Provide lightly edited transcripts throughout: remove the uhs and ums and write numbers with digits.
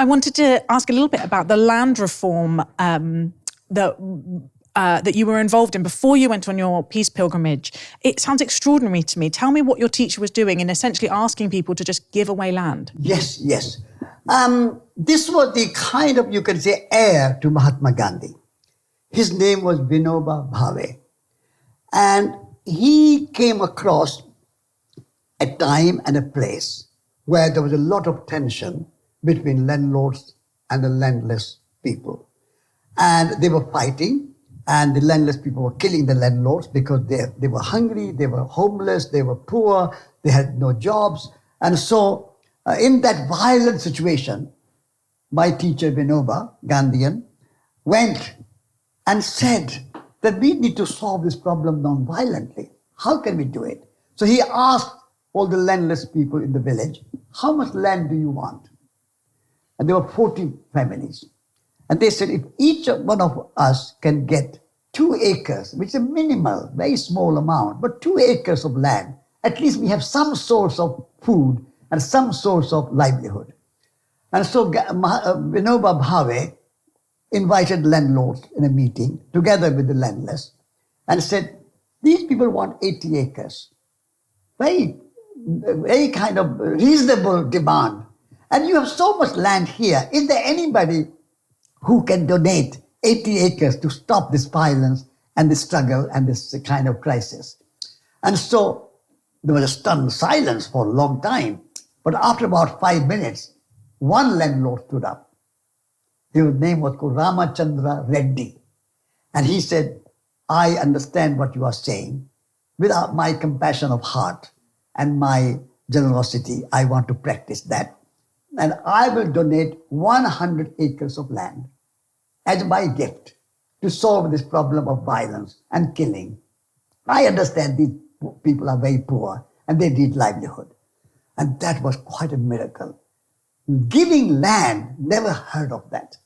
I wanted to ask a little bit about the land reform that you were involved in before you went on your peace pilgrimage. It sounds extraordinary to me. Tell me what your teacher was doing in essentially asking people to just give away land. Yes. This was the kind of, you can say, heir to Mahatma Gandhi. His name was Vinoba Bhave. And he came across a time and a place where there was a lot of tension between landlords and the landless people. And they were fighting, and the landless people were killing the landlords because they were hungry, they were homeless, they were poor, they had no jobs. And so in that violent situation, my teacher Vinoba, Gandhian, went and said that we need to solve this problem non-violently. How can we do it? So he asked all the landless people in the village, how much land do you want? And there were 40 families. And they said, if each one of us can get 2 acres, which is a minimal, very small amount, but 2 acres of land, at least we have some source of food and some source of livelihood. And so Vinoba Bhave invited landlords in a meeting together with the landless and said, these people want 80 acres. Very kind of reasonable demand. And you have so much land here. Is there anybody who can donate 80 acres to stop this violence and this struggle and this kind of crisis? And so there was a stunned silence for a long time. But after about 5 minutes, one landlord stood up. His name was called Ramachandra Reddy. And he said, I understand what you are saying. Without my compassion of heart and my generosity, I want to practice that. And I will donate 100 acres of land as my gift to solve this problem of violence and killing. I understand these people are very poor and they need livelihood. And that was quite a miracle. Giving land, never heard of that.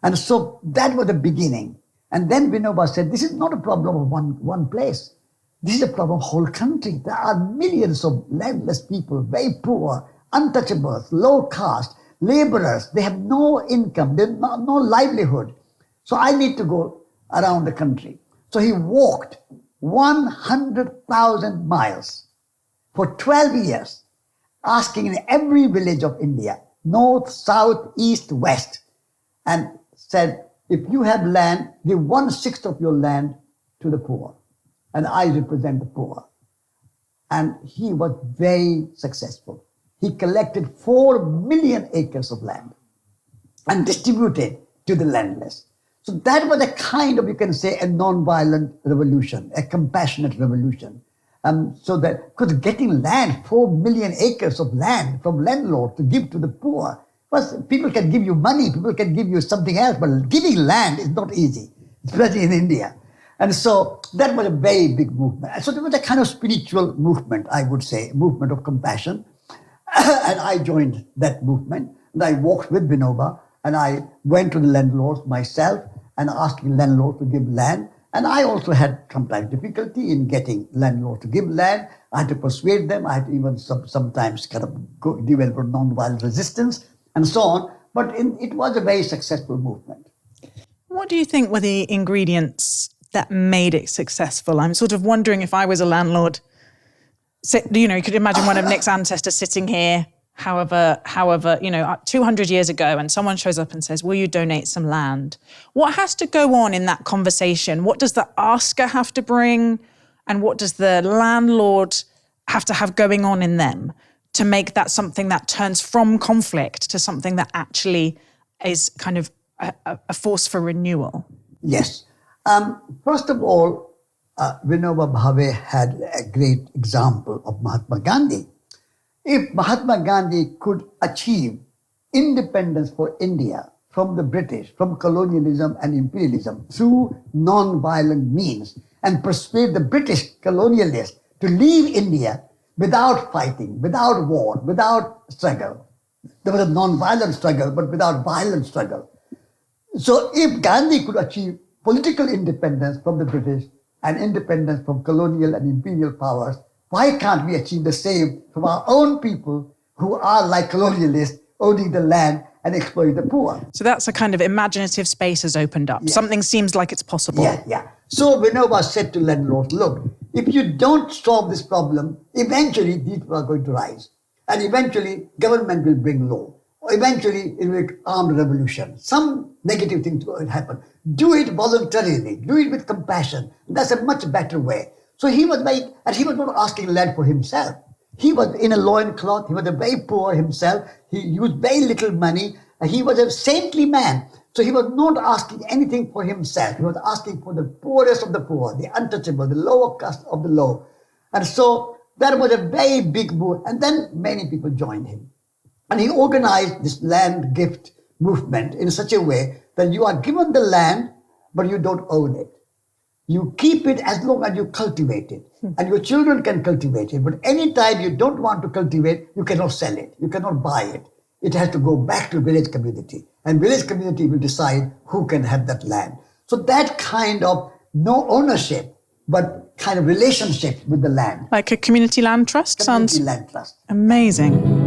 And so that was the beginning. And then Vinoba said, this is not a problem of one place. This is a problem of whole country. There are millions of landless people, very poor, untouchables, low caste, laborers. They have no income, they have no livelihood. So I need to go around the country. So he walked 100,000 miles for 12 years, asking in every village of India, north, south, east, west, and said, if you have land, give 1/6 of your land to the poor. And I represent the poor. And he was very successful. He collected 4 million acres of land and distributed to the landless. So that was a kind of, you can say, a non-violent revolution, a compassionate revolution. So that, because getting land, 4 million acres of land from landlords to give to the poor, first, people can give you money, people can give you something else, but giving land is not easy, especially in India. And so that was a very big movement. So there was a kind of spiritual movement, I would say, movement of compassion. And I joined that movement. And I walked with Vinoba, and I went to the landlords myself and asking landlords to give land. And I also had sometimes difficulty in getting landlords to give land. I had to persuade them. I had to even sometimes kind of develop non-violent resistance and so on. But it was a very successful movement. What do you think were the ingredients that made it successful? I'm sort of wondering if I was a landlord. So, you could imagine one of Nick's ancestors sitting here, however, 200 years ago, and someone shows up and says, will you donate some land? What has to go on in that conversation? What does the asker have to bring? And what does the landlord have to have going on in them to make that something that turns from conflict to something that actually is kind of a force for renewal? Yes. First of all, Vinoba Bhave had a great example of Mahatma Gandhi. If Mahatma Gandhi could achieve independence for India from the British, from colonialism and imperialism through non-violent means and persuade the British colonialists to leave India without fighting, without war, without struggle. There was a non-violent struggle, but without violent struggle. So if Gandhi could achieve political independence from the British and independence from colonial and imperial powers, why can't we achieve the same from our own people who are like colonialists, owning the land and exploit the poor. So that's a kind of imaginative space has opened up. Yes. Something seems like it's possible. Yeah. So Vinoba said to landlords, look, if you don't solve this problem, eventually these people are going to rise. And eventually government will bring law. Eventually it will be armed revolution. Some negative things will happen. Do it voluntarily. Do it with compassion. That's a much better way. So he was and he was not asking land for himself. He was in a loincloth. He was a very poor himself. He used very little money. And he was a saintly man. So he was not asking anything for himself. He was asking for the poorest of the poor, the untouchable, the lower caste of the low. And so that was a very big move. And then many people joined him. And he organized this land gift movement in such a way that you are given the land, but you don't own it. You keep it as long as you cultivate it. And your children can cultivate it. But anytime you don't want to cultivate, you cannot sell it. You cannot buy it. It has to go back to village community. And village community will decide who can have that land. So that kind of no ownership, but kind of relationship with the land. Like a community land trust? Community land trust. Amazing.